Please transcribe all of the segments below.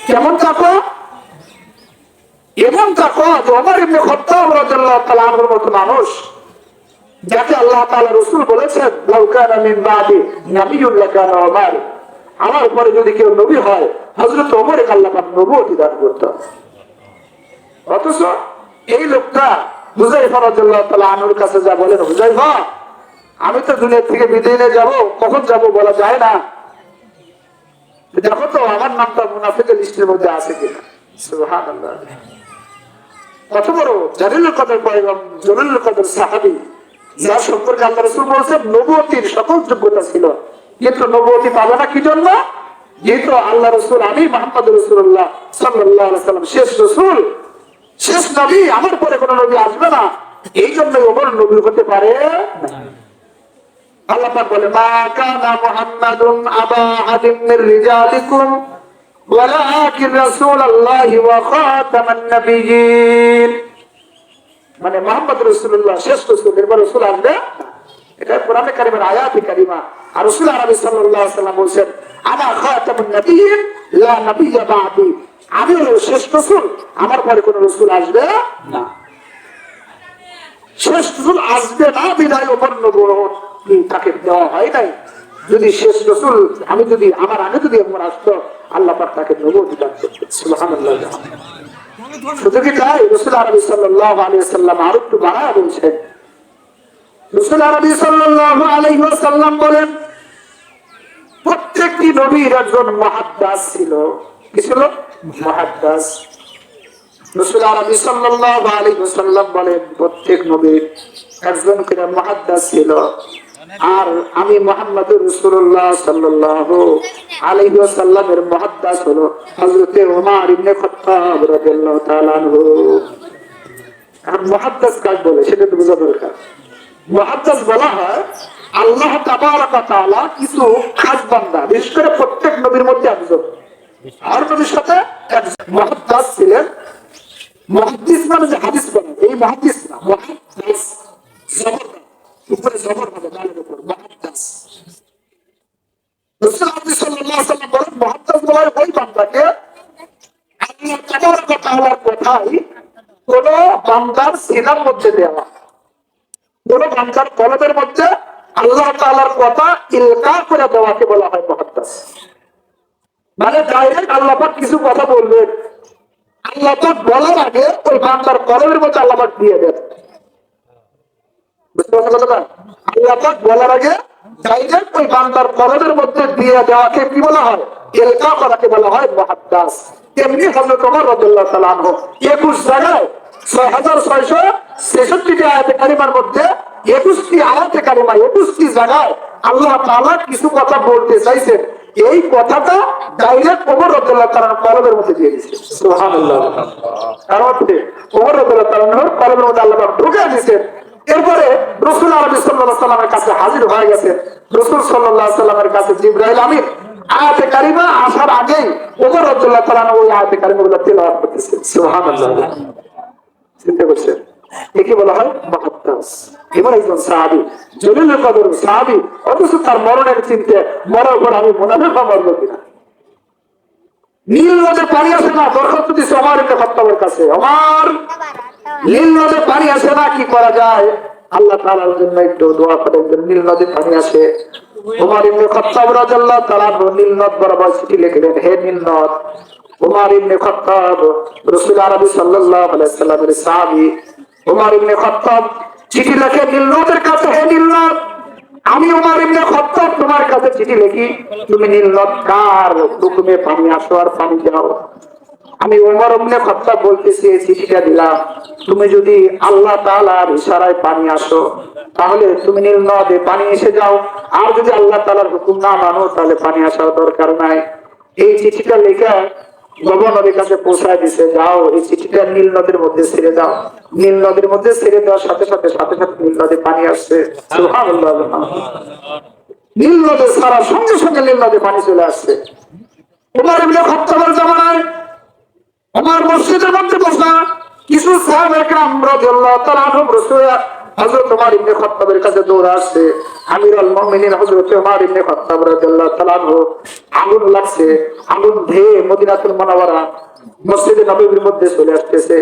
কেমন তাকওয়া? এমন তাকওয়া যে ওমর ইবনে খাত্তাব রাদিয়াল্লাহু তাআলা আনহুর মতো মানুষ, যাকে আল্লাহ তাআলা রাসূল বলেছেন লাউ কানা মিন বাদি নাবিয়্যুন লাকানা ওমর, আমার পরে যদি কেউ নবী হয় হযরত ওমরকে আল্লাহ পাক নবুয়তি দান করতেন। অথচ এই লোকটা হুযায়ফা রাদিয়াল্লাহু তাআলা আনহুর কাছে যা বলেন, হুযায়ফা আমি তো দুনিয়া থেকে বিদায় নিয়ে যাব, কখন যাব বলা যায় না, দেখো তো আমার নামটা মুনাফিকের লিস্টের মধ্যে আছে কিনা। সুবহানাল্লাহ। কত বড় জালিলুল কদর পয়গম্বর, জলিলুল কদর সাহাবী, যার সম্পর্কে আল্লাহ রাসূল বলেছেন নবুয়তির সকল যোগ্যতা ছিল, কিন্তু নবুয়তি পাবে না কি জন্য? যেহেতু আল্লাহ রাসূল আমি মুহাম্মদ রাসূলুল্লাহ সাল্লাল্লাহু আলাইহি ওয়াসাল্লাম শেষ রাসূল, শেষ নবী, আমার পরে কোন নবী আসবে না, এই জন্য ওমর নবী হতে পারে না। আল্লাহ পাক বলে মা কানা মুহাম্মাদুন আবা আহাদিন মির রিজালিকুম ওয়ালাকিন রাসূলুল্লাহি ওয়া খাতামান নাবিয়্যিন, মানে মুহাম্মদ রাসূলুল্লাহ শেষ রাসূল, এরপর রাসূল আসবে। এটা কোরআনে কারীমের আয়াতে কারীমা। আর রাসূল আরবি সাল্লাল্লাহু আলাইহি ওয়াসাল্লাম বলেন আনা খাতামুন নাবিয়্যিন লা নাবিয়্যা বা'দি, আমি হলো শেষ রাসূল, আমার পরে কোন রাসূল আসবে না। শেষ রাসূল আসবে না বিদায় ওমর নবুয়ত তাকে দেওয়া হয় নাই। যদি শেষ রাসূল আমি যদি আমার আগে যদি ওমর আসতো আল্লাহ পাক তাকে নবুয়ত দান করতেন। সুবহানাল্লাহ। শুধু কি তাই? রাসূল আরবি সাল্লাল্লাহু আলাইহি ওয়াসাল্লাম আরো একটু বাড়ায় বলছেন, রাসূল আরবি সাল্লাল্লাহু আলাইহি ওয়াসাল্লাম বলেন প্রত্যেকটি নবীর একজন মুহাদ্দিস ছিল। কি ছিল? মুহাদ্দিস। রাসূল আরবি সাল্লাল্লাহু আলাইহি ওয়াসাল্লাম বলেন প্রত্যেক নবীর একজন করে মুহাদ্দিস ছিল। আর আমি মুহাম্মদুর রাসূলুল্লাহ সাল্লাল্লাহু আলাইহি ওয়াসাল্লামের মুহাদ্দিস হলো হযরত ওমর ইবনে খাত্তাব রাদিয়াল্লাহু তাআলা আনহু। আর মুহাদ্দিস কাকে বলে সেটা তো বোঝা দরকার। মুহাদ্দিস বলা হয় আল্লাহ তাবারক ওয়া তাআলা কিছু খাস বান্দা, বিশেষ করে প্রত্যেক নবীর মধ্যে একজন, আর নবীর সাথে একজন মুহাদ্দিস ছিলেন। মুহাদ্দিস মানে যে হাদিস বলে, এই মুহাদ্দিস না, মুহাদ্দিস জবর উপরে জবর হবে দালের উপর, মুহাদ্দিস। রাসূল সাল্লাল্লাহু আলাইহি ওয়াসাল্লাম বলেন মুহাদ্দিস বলা হয় ওই বান্দাকে আল্লাহ তাবারক ওয়া তাআলার কথাই কোন বান্দার সিনার মধ্যে দেওয়া, কোন বান্দার কলবের মধ্যে আল্লাহ তাআলার কথা ইলকা করে দেওয়াকে বলা হয় মুহাদ্দিস। মানে ডাইরেক্ট আল্লাহ পাক কিছু কথা বলবেন, আল্লাহ পাক বলার আগে ওই বান্দার কলবের মধ্যে আল্লাহ পাক দিয়ে দেন। বুঝতে পারছেন কথা? আল্লাহ পাক বলার আগে ডাইরেক্ট ওই বান্দার কলবের মধ্যে দিয়ে দেওয়াকে কি বলা হয়? ইলকা করাকে বলা হয় মুহাদ্দিস। তেমনি হযরত ওমর রাদিয়াল্লাহু তাআলা আনহু 21 জায়গায় 6666টি আয়াতে কারিমার মধ্যে 21টি আয়াতে কারিমা 21টি জায়গায় আল্লাহ তাআলা কিছু কথা বলতে চাইছেন, এই কথাটা ডাইরেক্ট ওমর রাদিয়াল্লাহু তাআলার কলবের মধ্যে দিয়ে দিয়েছেন। সুবহানাল্লাহ। কারণ ওমর রাদিয়াল্লাহু তাআলার কলবের মধ্যে আল্লাহ পাক ঢুকিয়ে দিয়েছেন। এরপরে রাসূল আরবি সাল্লাল্লাহু আলাইহি ওয়াসাল্লামের কাছে হাজির হয়ে গেছে। রাসূল সাল্লাল্লাহু আলাইহি ওয়াসাল্লামের কাছে জিবরাইল আমিন আয়াতে কারিমা আসার আগেই ওমর রাদিয়াল্লাহু তাআলা ওই আয়াতে কারিমাগুলো তেলাওয়াত করতেছেন। সুবহানাল্লাহ। চিন্তা করছেন, একে বলা হয় মুহাদ্দিস। এবার একজন সাহাবী, জলিলুল কদর সাহাবী, অথচ তার মরণের চিন্তা, মরার পর আমি মুনাফিক মরবো কিনা। নীল নদে পানি আসে না, দরখাস্ত দিচ্ছে ওমর ইবনে খাত্তাবের কাছে, ওমর নীল নদে পানি আসে না, কি করা যায়? আল্লাহ তাআলার জন্য একটু দোয়া করেন যেন নীল নদে পানি আসে। ওমর ইবনে খাত্তাব রাদিয়াল্লাহু তাআলা নীল নদ বরাবর চিঠি লিখলেন, হে নীল নদ। ওমর ইবনে খাত্তাব রাসূল আরবি সাল্লাল্লাহু আলাইহি ওয়াসাল্লামের সাহাবী। ওমর ইবনে খাত্তাব চিঠি লিখে নীল নদের কাছে, হে নীল নদ, আমি ওমর ইবনে খাত্তাব তোমার কাছে চিঠি লিখি, তুমি নীল নদ কার হুকুমে পানি আসো আর পানি দাও। আমি ওমর ইবনে খাত্তাব বলতেছি এই চিঠিটা দিলাম, তুমি যদি আল্লাহ তাআলার ইশারায় পানি আসো তাহলে তুমি নীল নদে পানি এসে যাও, আর যদি আল্লাহ তাআলার হুকুম না মানো তাহলে পানি আসার দরকার নাই। এই চিঠিটা লেখা গভর্নরের কাছে পৌঁছায় দিছে, যাও এই চিঠিটা নীল নদের মধ্যে ছেড়ে দাও। নীল নদের মধ্যে ছেড়ে দেওয়ার সাথে সাথে নীল নদে পানি আসছে। সুবহানাল্লাহ। নীল নদে ছাড়ার সঙ্গে সঙ্গে নীল নদে পানি চলে আসছে। ওমর ইবনে খাত্তাবের জামানায় ওমর মসজিদের মধ্যে বসা কিছু সাহাবা একরাম রাদিয়াল্লাহু তাআলা আনহুম হযরত ওমর ইবনে খাত্তাবের কাছে দৌড়ে আসছে। আমিরুল মুমিনিন হযরত ওমর ইবনে খাত্তাব রাদিয়াল্লাহু তাআলা আনহু আগুন লাগছে, আগুন ধেয়ে মদিনাতুল মুনাওয়ারা মসজিদে নববীর মধ্যে চলে আসতেছে।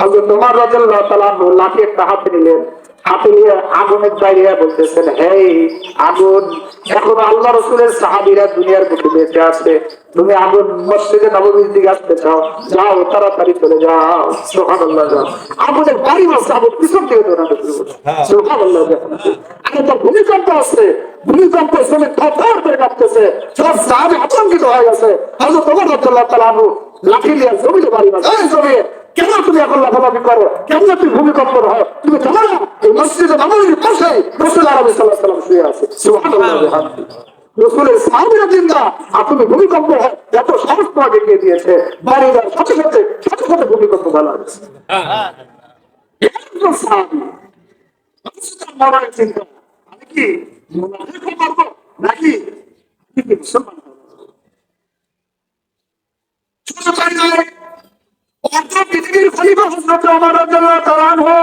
হযরত ওমর রাদিয়াল্লাহু তাআলা আনহু লাঠি একটা হাতে নিলেন, হাতে নিয়ে আগুনের বাইরে বলতেছেন, হে আগুন, এখন আল্লাহ রাসূলের সাহাবীরা দুনিয়ার বুকে বেঁচে আছে, তুমি আগুন মসজিদে নববীর দিকে আসতে চাও, যাও তাড়াতাড়ি চলে যাও। সুবহানাল্লাহ। আগুনের বাড়ি মারছে, আগুন পিছন থেকে দৌড়ানো শুরু করছে। সুবহানাল্লাহ। এখন তো ভূমিকম্প আসছে, ভূমিকম্প জমি থরথর করে কাঁপতেছে, সব সাহাবী আতঙ্কিত হয়ে গেছে। হযরত ওমর রাদিয়াল্লাহু তাআলা আনহু লাঠি নিয়ে জমিতে বাড়ি মারছে, এই জমি কেন তুমি এখন লাফালাফি করো, কেন তুমি ভূমিকম্প হয়, তুমি জানো না এই মসজিদে নববীর পাশে রাসূল আরবি সাল্লাল্লাহু আলাইহি ওয়াসাল্লাম শুয়ে আছে। সুবহানাল্লাহ। রাসূলের সাহাবীরা জিন্দা, আর তুমি ভূমিকম্প হয়, এত সাহস তোমাকে কে দিয়েছে? বাড়ি যাওয়ার সাথে সাথে সাথে সাথে ভূমিকম্প ভালো হয়েছে। একজন সাহাবী মরণের চিন্তা, আমি কি মুনাফিক হবো নাকি মুসলমান হবো? শুধু তাই নয়, পৃথিবীর খলিফা হযরত ওমর রাদিয়াল্লাহু তাআলা আনহু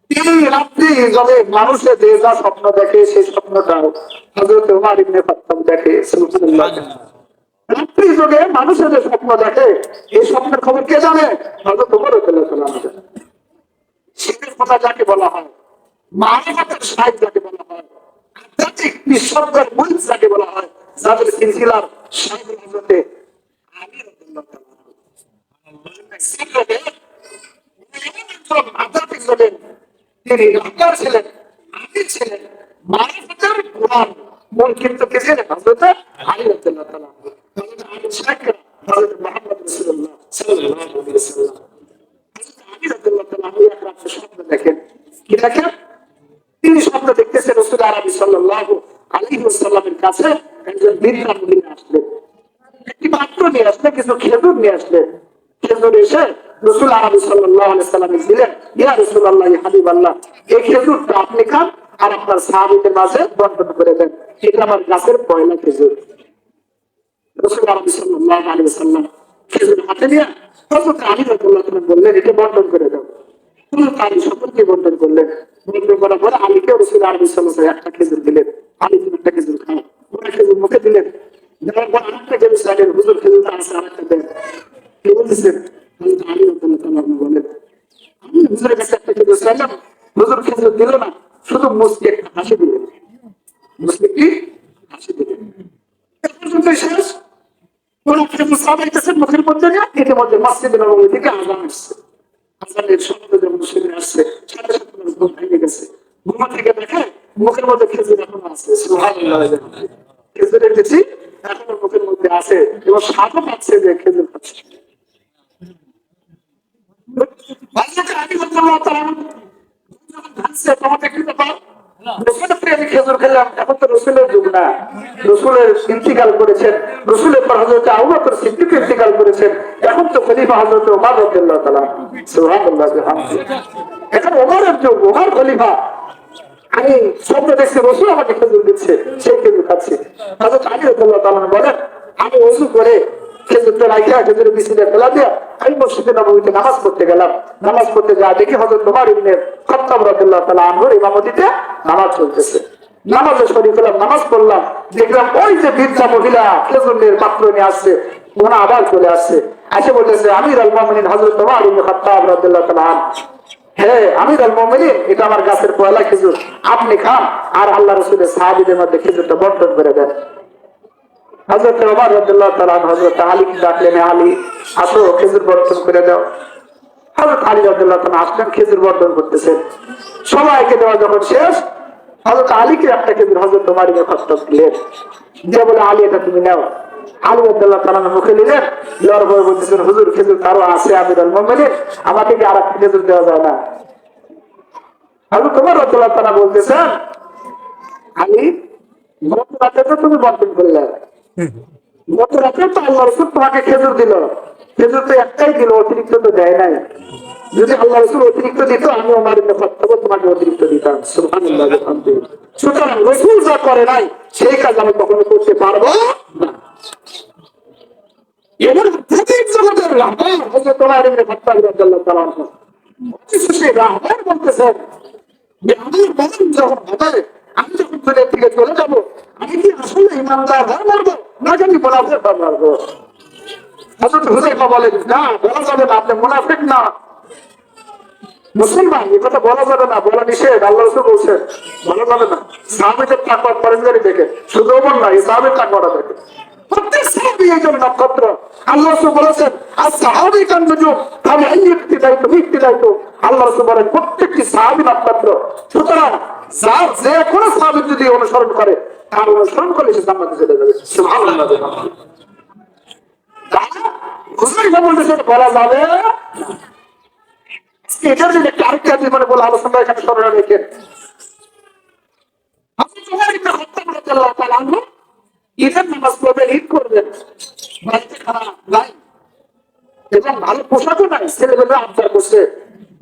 তিনি রাত্রি জলে মানুষের যে যা স্বপ্ন দেখে সেই স্বপ্নটাও হযরত ওমর ইবনে খাত্তাব দেখে। সুবহানাল্লাহ। রাত্রি যোগে মানুষের যে স্বপ্ন দেখে এই স্বপ্নের খবর কে জানে? হযরত ওমর রাদিয়াল্লাহু তাআলা আনহু। শিখের কথা যাকে বলা হয়, মারিফাতের শাইখ যাকে বলা হয়, আধ্যাত্মিক নিঃসর্গের মূল যাকে বলা হয়, যাদের সিলসিলার শাইখ হযরত আলী রাদিয়াল্লাহু তাআলা আধ্যাত্মিক জগৎ তিনি রাহবার ছিলেন, আমির ছিলেন, মারিফাতের কুরআন মূল কিন্তু কে ছিলেন? হযরত আলী রাদিয়াল্লাহু তাআলা। হযরত আলী শাইখ হযরত মুহাম্মদ রাসূলুল্লাহ সাল্লাল্লাহু আলাইহি ওয়াসাল্লাম। হযরত আলী রাদিয়াল্লাহু তাআলা এক রাতে স্বপ্ন দেখেন, কি দেখেন? তিনি স্বপ্ন দেখতেছেন রাসূল আরবি সাল্লাল্লাহু আলাইহি ওয়াসাল্লামের কাছে একজন বৃদ্ধা মহিলা আসলেন, একটি পাত্র নিয়ে আসলেন, কিছু খেজুর নিয়ে আসলেন। খেজুর এসে রাসূল আরবি সাল্লাল্লাহু আলাইহি ওয়াসাল্লামকে দিলেন, ইয়া রাসূলুল্লাহ, ইয়া হাবিবাল্লাহ, এই খেজুরটা আপনি খান আর আপনার সাহাবীদের মাঝে বন্টন করে দেন, এটা আমার গাছের পয়লা খেজুর। রাসূল আরবি সাল্লাল্লাহু আলাইহি ওয়াসাল্লাম খেজুর হাতে নিয়ে হযরত আলী রাদিয়াল্লাহু তাআলা বললেন, এটা বন্টন করে দাও। হযরত আলী সকলকে বন্টন করলেন। বন্টন করার পরে আলীকে রাসূল আরবি সাল্লাল্লাহু আলাইহি ওয়াসাল্লাম একটা খেজুর দিলেন, আলী একটা খেজুর খান, ওরা খেজুর মুখে দিলেন, দেওয়ার পর আরেকটা খেজুর চাইলেন, হুজুর খেজুরটা আছে আরেকটা দেন। কি বলতেছেন? হযরত আলী রাদিয়াল্লাহু তাআলা বলেন, আমি হুজুরের কাছে একটা খেজুর চাইলাম, হুজুর খেজুর দিল না, শুধু মুস্কি একটা হাসি দিলেন। মুস্কি কি হাসি দিলেন। এখন শুনতে শেষ, ওরা খেজুর চাইতেছেন মুখের মধ্যে নিয়ে, এর মধ্যে মসজিদে নববী থেকে আযান আসছে। আযানের শব্দ যখন শুনে আসছে, সাথে সাথে ঘুম ভেঙে গেছে। ঘুম থেকে দেখে মুখের মধ্যে খেজুর এখনো আছে। সুবহানাল্লাহ। খেজুরের বিচি এখনো মুখের মধ্যে আছে এবং স্বাদও পাচ্ছে যে খেজুর খাচ্ছে। খেজুর খেলাম, এখন তো রসুলের যুগ না, রসুলের ইন্তিকাল করেছেন, রসুলের পর হযরত আবু বকর সিদ্দিক ইন্তিকাল করেছেন, এখন তো খলিফা হযরত ওমর রাদিয়াল্লাহু তাআলা। সুবহানাল্লাহ। এখন ওমরের যুগ, ওমর খলিফা। আমি স্বপ্ন দেখছি রসুল আমাকে খেজুর দিচ্ছে, সেই খেজুর খাচ্ছি। হযরত আলী রাদিয়াল্লাহু তাআলা বলেন, আমি ওযু করে খেজুরটা রাখিয়া খেজুরের বিচিটা ফেলা দিয়া আমি মসজিদে নববীতে নামাজ পড়তে গেলাম। নামাজ পড়তে যা দেখি হযরত ওমর ইবনে খাত্তাব রাদিয়াল্লাহু তাআলা আনহুর ইমামতিতে নামাজ চলতেছে। নামাজে শরীক হলাম, নামাজ পড়লাম, দেখলাম ওই যে বৃদ্ধা মহিলা খেজুরের পাত্র নিয়ে আসছে, ওনা আবার চলে আসছে, এসে বলতেছে, আমিরুল মুমিনিন হযরত ওমর ইবনে খাত্তাব রাদিয়াল্লাহু তাআলা আনহু, হ্যাঁ আমিরুল মুমিনিন, এটা আমার গাছের পয়লা খেজুর, আপনি খান আর আল্লাহ রাসূলের সাহাবীদের মধ্যে খেজুরটা বন্টন করে দেন। হযরত ওমর রাদিয়াল্লাহু তাআলা হযরত আলীকে ডাকলেন, আলী আসো খেজুর বন্টন করে দাও। হযরত আলী রাদিয়াল্লাহু তাআলা আসলেন, খেজুর বন্টন করতেছেন। সবাইকে দেওয়া যখন শেষ, হযরত আলীকে একটা খেজুর হযরত ওমর ইবনে খাত্তাব দিলেন, দিয়ে বলে, আলী এটা তুমি নাও। আলী রাদিয়াল্লাহু তাআলা মুখে নিলেন, লড় বড় বলতেছেন, হুজুর খেজুর কারো আছে আমিরুল মুমিনিন, আমাকে কি আরেকটা খেজুর দেওয়া যায় না? হযরত ওমর রাদিয়াল্লাহু তাআলা বলতেছেন, আলী গত রাতে তো তুমি বন্টন করলে, গত রাতে তো আল্লাহ রাসূল তোমাকে খেজুর দিল, খেজুর তো একটাই দিল, অতিরিক্ত তো দেয় নাই। যদি আল্লাহ রাসূল অতিরিক্ত দিত, আমি ওমর ইবনে খাত্তাব তোমাকে অতিরিক্ত দিতাম। সুবহানাল্লাহ। সুতরাং রাসূল যা করে নাই সেই কাজ আমি কখনো করতে পারবো না। এবার প্রত্যেক জগতের রাহবার হযরত ওমর ইবনে খাত্তাব রাদিয়াল্লাহু তাআলা আনহু, সেই রাহবার বলতেছেন, যে আমার মরণ যখন হবে, আমি যখন দুনিয়া থেকে চলে যাবো, আমি কি আসলে ইমানদার হয়ে মারবো নাকি আমি মুনাফিক হয়ে মারবো? হযরত হুযায়ফা বলেন, না বলা যাবে না, আপনি মুনাফিক না মুসলমান, এই কথা বলা যাবে না, বলা নিষেধ। আল্লাহ রাসূল বলছেন বলা যাবে না। সাহাবীদের তাকওয়া পরেশগারি দেখে, শুধু ওমর না, এই সাহাবীর তাকওয়াটা দেখে। প্রত্যেক সাহাবী একজন নক্ষত্র। আল্লাহ রাসূল বলেছেন আস-সাহাবী কান-নুজুম ফামান ইক্তিদাইতু ইক্তিদাইতু। আল্লাহ রাসূল বলেন প্রত্যেকটি সাহাবী নক্ষত্র। সুতরাং যার যে কোনো সাহাবী যদি অনুসরণ করে, তার অনুসরণ করলে সে জান্নাতে চলে যাবে। সুবহানাল্লাহ। হুযায়ফা বলতেছেন বলা যাবে না। এটার জন্য আরেকটা জীবনে বলে আলোচনা এখানে স্মরণে রেখেন। আপনি তোমার একটা হত্যা করে আল্লাহ তাআলা আনবো, ঈদের নামাজ পড়বেন, ঈদ করবেন, বাড়িতে খানা নাই এবং ভালো পোশাকও নাই, ছেলেমেয়েরা আবদার করছে,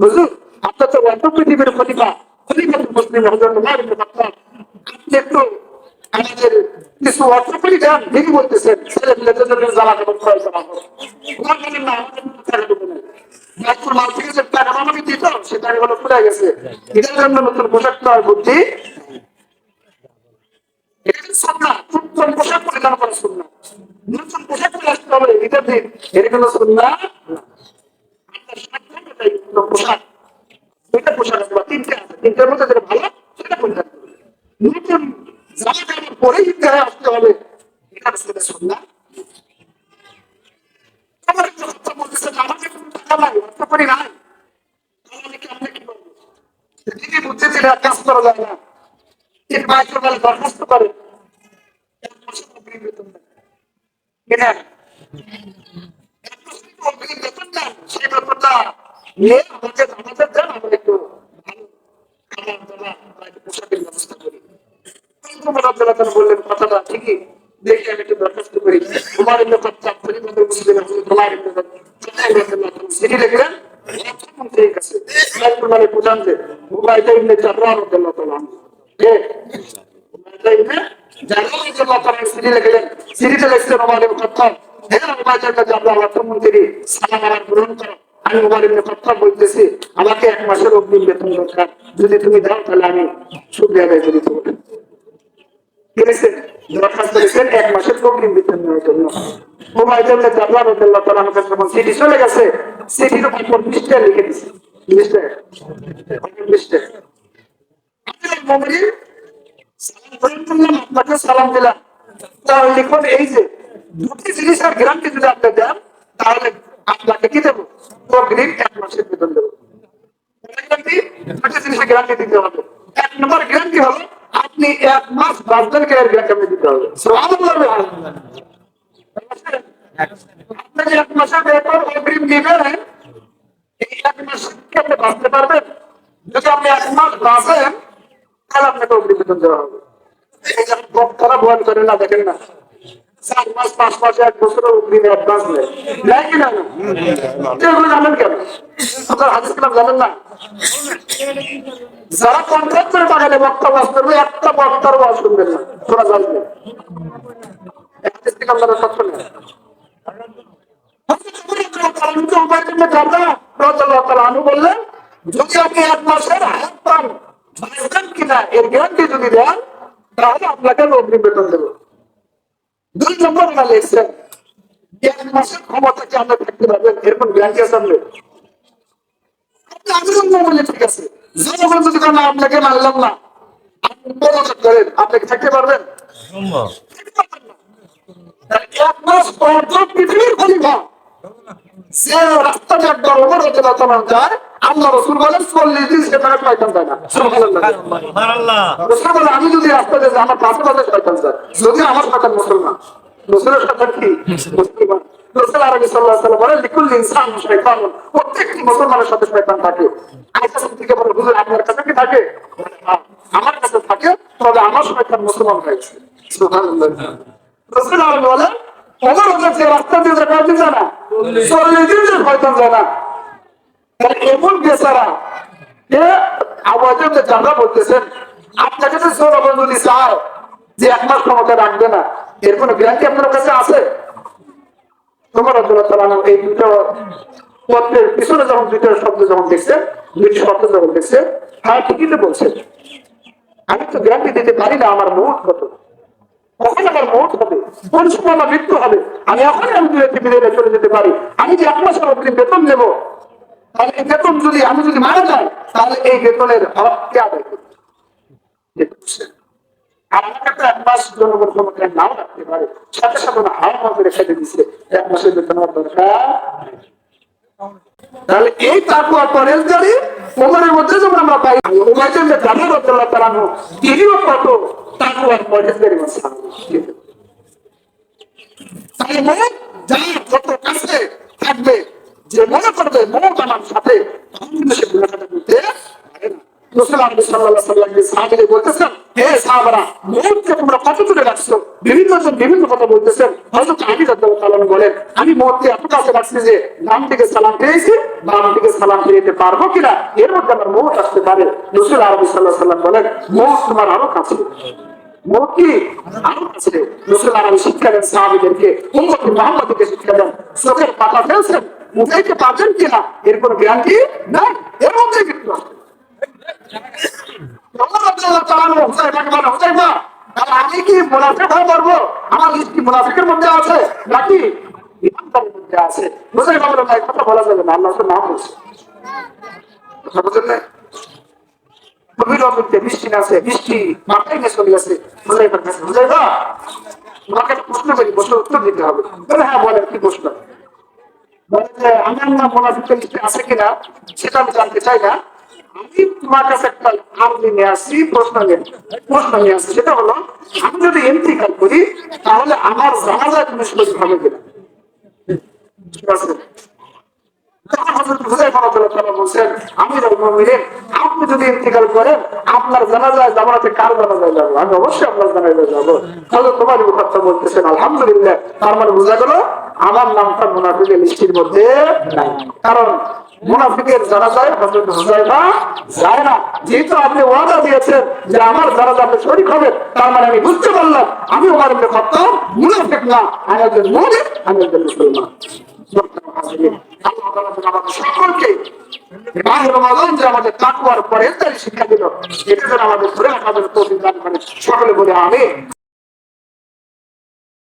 হুজুর আপনার তো অন্য পৃথিবীর খলিফা, খলিফাতুল মুসলিমিন হযরত ওমর ইবনে খাত্তাব, আপনি একটু আমাদের কিছু অর্থ করে দেন। তিনি বলতেছেন ছেলেমেয়েদের জন্য জ্বালা কাপড় প্রয়োজন হবে। ওমর বলেন না, আমাদের টাকা দেবেন না, মাত্র মাল থেকে যে টাকা আমাকে দিত সে টাকাগুলো ফুলে গেছে, ঈদের জন্য নতুন পোশাক নেওয়ার বুদ্ধি নতুন পোশাক পরিধান করা সুন্নাহ, নতুন পোশাক পরে আসতে হবে ঈদের দিন, এটা কোনো সুন্নাহ না। আপনার সাধ্যমতো নতুন পোশাক, দুইটা পোশাক আছে বা তিনটে আছে, তিনটার মধ্যে যেটা ভালো সেটা পরিধান করবে। নতুন জামা কাপড় পরে ঈদগাহে আসতে হবে, এটা আসলে সুন্নাহ। আমার একটা কথা বলতেছে, আমাকে কোনো টাকা নাই, অর্থ করি নাই, তাহলে কি আমরা কি করবো? দিদি বুদ্ধি দিলে কাজ করা যায় না, এর বাইরে গেলে দরখাস্ত করে এক মাসের অগ্রিম বেতন দেন, কিনা এক মাসের অগ্রিম বেতন দেন, সেই বেতনটা নিয়ে আমাদের আমাদের দেন, আমরা একটু ভালো খাবার দাবার বা একটু পোশাকের ব্যবস্থা করি। ওমর রাদিয়াল্লাহু তাআলা বললেন কথাটা ঠিকই, দেখি আমি একটু দরখাস্ত করি। ওমর ইবনে খাত্তাব খলিফাতুল মুসলিমিন হযরত ওমর ইবনে খাত্তাব চিঠি লিখলেন অর্থমন্ত্রীর কাছে, বাইতুল মালের প্রধান যে উবাইদা ইবনে জাররাহ রাদিয়াল্লাহু তাআলা আনহু, উবাইদা ইবনে জাররাহ রাদিয়াল্লাহু তাআলা চিঠি লিখলেন। চিঠিতে লিখলেন ওমর ইবনে খাত্তাব, হে উবাইদা ইবনে জাররাহ অর্থমন্ত্রী, সালাম আমার গ্রহণ করো। আমি ওমর ইবনে খাত্তাব বলতেছি, আমাকে এক মাসের অগ্রিম বেতন দরকার, যদি তুমি দাও তাহলে আমি শুকরিয়া আদায় করি তোমাকে। দরখাস্ত করেছেন এক মাসের অগ্রিম বেতন নেওয়ার জন্য। উবাইদা ইবনে জাররাহ রাদিয়াল্লাহু তাআলা আমাকে যখন চিঠি চলে গেছে, চিঠির উপর পৃষ্ঠা লিখে দিয়েছে, আপনাকে সালাম দিলাম, তাহলে লিখুন এই যে দুটি জিনিসের গ্যারান্টি যদি আপনি দেন, তাহলে আপনাকে কি দেবো? অগ্রিম এক মাসের বেতন দেবো। দুটি জিনিসের গ্যারান্টি দিতে হবে। এক নম্বর গ্যারান্টি হলো আপনি এক মাস বাঁচবেন, গ্যারান্টি আপনি দিতে হবে। আপনি যে এক মাসের বেতন অগ্রিম দিবেন, এই এক মাস কি আপনি বাঁচতে পারবেন? যদি আপনি এক মাস বাঁচেন, তাহলে আপনাকে অগ্রিম বেতন দেওয়া হবে। বক্তারা বয়ান করে না, দেখেন না 4 মাস 5 মাস 1 বছর অগ্রিম অ্যাডভান্স নেয়, নেয় কি না? এগুলো জানেন কেন? আপনার হাদিস কালাম জানেন না? যারা কন্ট্রাক্ট করে টাকা বক্তা বাস করবে, একটা বক্তার বাস শুনবেন না, তোরা জানবে হাদিস কালাম জানার সত্য নেই। বললেন যদি আপনি এক মাসের হায়াত পান, বাঁচবেন কিনা এর গ্যারান্টি যদি দেন, তাহলে আপনাকে অগ্রিম বেতন দেবো। 2 নম্বর লিখছেন এক মাসের ক্ষমতা কি আপনি থাকতে পারবেন, এরকম গ্যারান্টি আছে আপনার? আপনি আবেদন করবেন, ঠিক আছে, যখন যদি না আপনাকে মানলাম না, আপনি পদত্যাগ করেন, আপনি কি থাকতে পারবেন? এক মাস পর পৃথিবীর খলিফা যে রাস্তাটা একবার ওমর রাদিয়াল্লাহু তাআলা যায়, আল্লাহ রাসূল বলেন 40 দিন সেখানে শয়তান যায় না। সুবহানাল্লাহ, সুবহানাল্লাহ। রাসূল বলেন আমি যদি রাস্তাতে যাই, আমার পাশে পাশে শয়তান যায়, যদি আমার শয়তান মুসলমান। রাসূলের শয়তান কি? মুসলমান। রাসূল আরবি সাল্লাল্লাহু আলাইহি ওয়াসাল্লাম বলেন লিকুল ইনসান শাইতানুন, প্রত্যেকটি মুসলমানের সাথে শয়তান থাকে। আয়েশা থেকে বলে হুজুর আপনার কাছে কি থাকে? আমার কাছে থাকে, তবে আমার শয়তান মুসলমান হয়েছে। সুবহানাল্লাহ। রাসূল আরবি বলেন ওমর হচ্ছে রাস্তা দিয়ে যায় না, 40 দিন যে শয়তান যায় না। এমন বেচারা আওয়াজে যারা বলতেছেন আপনাকে তো জনগণ যদি চায় যে এক মাস ক্ষমতা রাখবে না, এর কোনো গ্যারান্টি আপনার কাছে আছে? তোমার এই দুটো পত্রের পিছনে যখন দুইটা শব্দ যখন দেখছে, দুইটি শব্দ যখন দেখছে, হ্যাঁ ঠিকই তো বলছেন, আমি তো গ্যারান্টি দিতে পারি না আমার মৌত কত, কখন আমার মৌত হবে, কোন সময় আমার মৃত্যু হবে। আমি এখনই আমি পৃথিবীতে চলে যেতে পারি। আমি যে 1 মাসের অগ্রিম বেতন নেবো, তাহলে এই বেতন যদি আমি যদি মারা যাই, তাহলে এই বেতনের হক কে আদায় করবে? আর আমার কাছে 1 মাস জনগণ ক্ষমতা নাও রাখতে পারে, সাথে সাথে না হাওয়া করে খেতে দিচ্ছে 1 মাসের বেতন আমার দরকার। তাহলে এই তাকওয়া পরহেজগারি ওমরের মধ্যে যখন আমরা পাই, ওমর ইবনে জামিল রাদিয়াল্লাহু তাআলা আনহু তিনিও কত তাকওয়া পরহেজগারি মানুষ। তাই মনে যার যত কাছে থাকবে, যে মনে করবে মত আমার সাথে, তখন কিন্তু সে গুনাহটা করতে পারে না। রাসূল সাল্লাল্লাহু আলাইহি ওয়াসাল্লাম সাহাবীদের বলতেছেন, হে সাহাবারা, মওতকে তোমরা কত দূরে রাখছো? বিভিন্ন জন বিভিন্ন কথা বলতেছেন। হযরত আলী রাদিয়াল্লাহু তাআলা বলেন, আমি মওতকে এত কাছে রাখছি যে ডান দিকে সালাম পেয়েছি, বাম দিকে সালাম ফিরাতে পারবো কিনা এর মধ্যে আমার মওত আসতে পারে। রাসূল সাল্লাল্লাহু আলাইহি ওয়াসাল্লাম বলেন, মওত তোমার আরো কাছে, মওত কি আরো কাছে। রাসূল আরবি শিক্ষা দেন সাহাবীদেরকে, উম্মত মুহাম্মাদকে শিক্ষা দেন, চোখের পাতা ফেলছেন, উঠাইতে পারবেন কিনা এর কোনো গ্যারান্টি নাই, এর মধ্যে কিন্তু আমি কি মুনাফিক হয়ে পারবো? আমার লিস্ট কি মুনাফিকের মধ্যে আছে নাকি ইমানদারের মধ্যে আছে? বুঝতে পারবো না, কথা বলা যাবে না, আল্লাহ তো নাম বলছে। কথা বুঝলেন না? বৃষ্টি আছে, বৃষ্টি মাথায় নিয়ে চলে গেছে, বুঝাইবার কাছে বুঝাইবা, তোমাকে একটা প্রশ্ন করি, প্রশ্ন উত্তর দিতে হবে। হ্যাঁ বলেন, কি প্রশ্ন? বলে যে আমার নাম মুনাফিকের লিস্টে আছে কিনা সেটা আমি জানতে চাই না, আমি তোমার কাছে একটা আরবি নিয়ে আসছি, প্রশ্ন নিয়ে আসছি। সেটা হলো, আমি যদি ইন্তিকাল করি তাহলে আমার জানাজায় তুমি শরীক হবে কিনা? আপনি যদি ইন্তিকাল করেন, আপনার জানাজায় জামাতে কার জানাজায় যাবো? আমি অবশ্যই আপনার জানাজায় যাবো। তাহলে তোমার কথা বলতেছেন আলহামদুলিল্লাহ, তার মানে বোঝা গেল আমার নামটা মুনাফিকের লিস্টির মধ্যে নাই। কারণ মুনাফিকের জানাজায় হযরত হুযায়ফা যায় না। যেহেতু আপনি ওয়াদা দিয়েছেন যে আমার জানাজা আপনি শরীক হবেন, তার মানে আমি বুঝতে পারলাম আমি ওমর ইবনে খাত্তাব মুনাফিক না, আমি একজন মুমিন, আমি একজন মুসলমান। সকলকে আমাদের তাকওয়ার পরহেজগারি শিক্ষা দিল, এটা যেন আমাদের ধরে রাখার তৌফিক দান করেন। সকলে বলে আমিন।